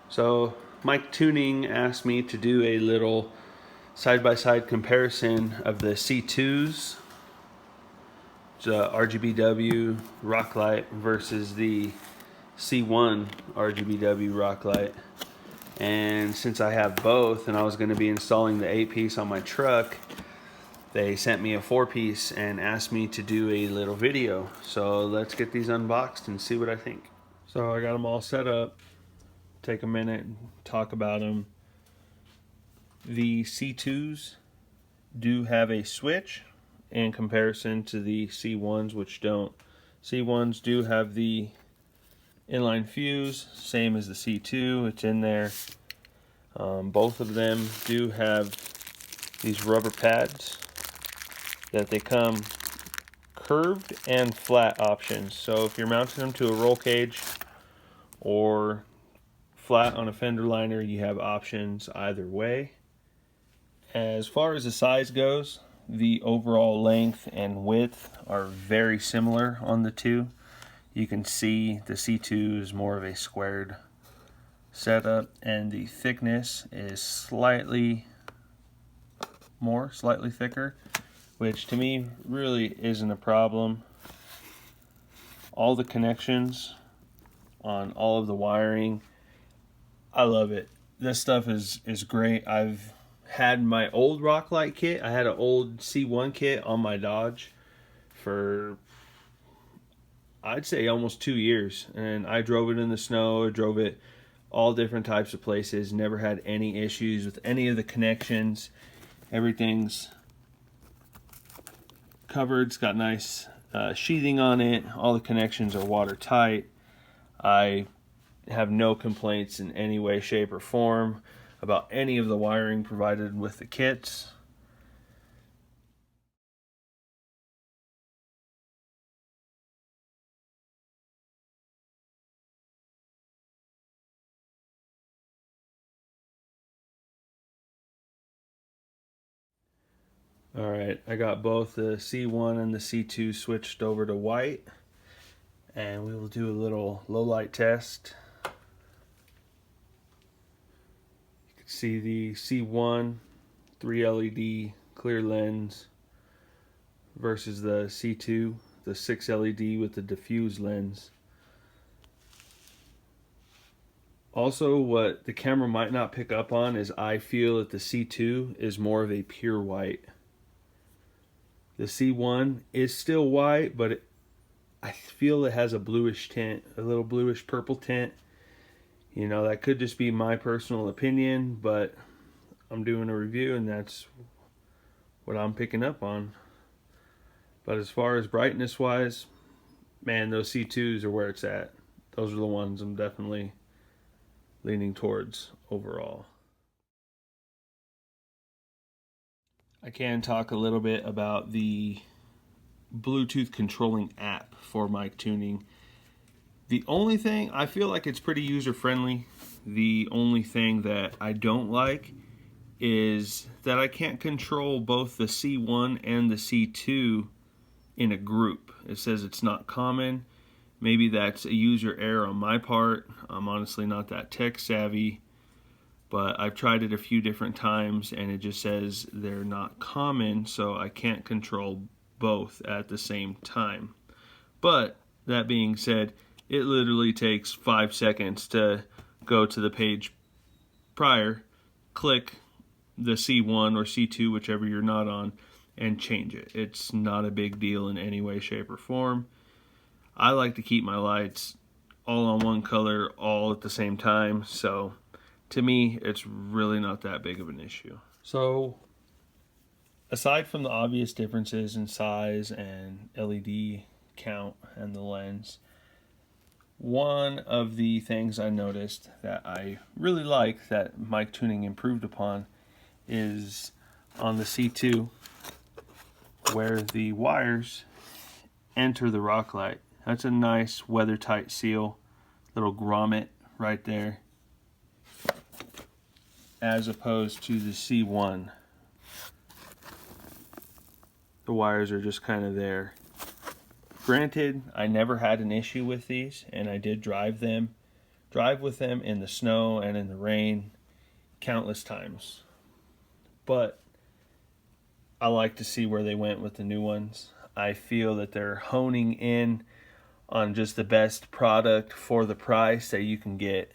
So Mictuning asked me to do a little side-by-side comparison of the C2s, the RGBW Rock light versus the C1 RGBW Rock light. And since I have both and I was going to be installing the 8-piece on my truck, they sent me a 4-piece and asked me to do a little video. So let's get these unboxed and see what I think. So I got them all set up. Take a minute and talk about them. The C2s do have a switch in comparison to the C1s, which don't. C1s do have the inline fuse, same as the C2. It's in there. Both of them do have these rubber pads that they come curved and flat options. So if you're mounting them to a roll cage or flat on a fender liner, you have options either way. As far as the size goes, the overall length and width are very similar on the two. You can see the C2 is more of a squared setup, and the thickness is slightly thicker, which to me really isn't a problem. All the connections on all of the wiring, I love it. This stuff is great. I've had my old Rocklight kit. I had an old C1 kit on my Dodge for, I'd say, almost 2 years, and I drove it in the snow. I drove it all different types of places. Never had any issues with any of the connections. Everything's covered. It's got nice sheathing on it. All the connections are watertight. I have no complaints in any way, shape, or form about any of the wiring provided with the kits. Alright, I got both the C1 and the C2 switched over to white, and we will do a little low light test. You can see the C1 3 LED clear lens versus the C2, the 6 LED with the diffuse lens. Also, what the camera might not pick up on is I feel that the C2 is more of a pure white. The C1 is still white, but I feel it has a bluish tint, a little bluish purple tint. You know, that could just be my personal opinion, but I'm doing a review and that's what I'm picking up on. But as far as brightness wise, man, those C2s are where it's at. Those are the ones I'm definitely leaning towards overall. I can talk a little bit about the Bluetooth controlling app for Mictuning. The only thing, I feel like it's pretty user friendly. The only thing that I don't like is that I can't control both the C1 and the C2 in a group. It says it's not common. Maybe that's a user error on my part. I'm honestly not that tech savvy, but I've tried it a few different times and it just says they're not common, so I can't control both at the same time. But that being said, it literally takes 5 seconds to go to the page prior, click the C1 or C2, whichever you're not on, and change it. It's not a big deal in any way, shape, or form. I like to keep my lights all on one color all at the same time, so to me it's really not that big of an issue. So aside from the obvious differences in size and LED count and the lens, one of the things I noticed that I really like that Mictuning improved upon is on the C2 where the wires enter the rock light. That's a nice weather tight seal, little grommet right there, as opposed to the C1. The wires are just kind of there. Granted, I never had an issue with these, and I did drive them drive with them in the snow and in the rain countless times. But I like to see where they went with the new ones. I feel that they're honing in on just the best product for the price that you can get.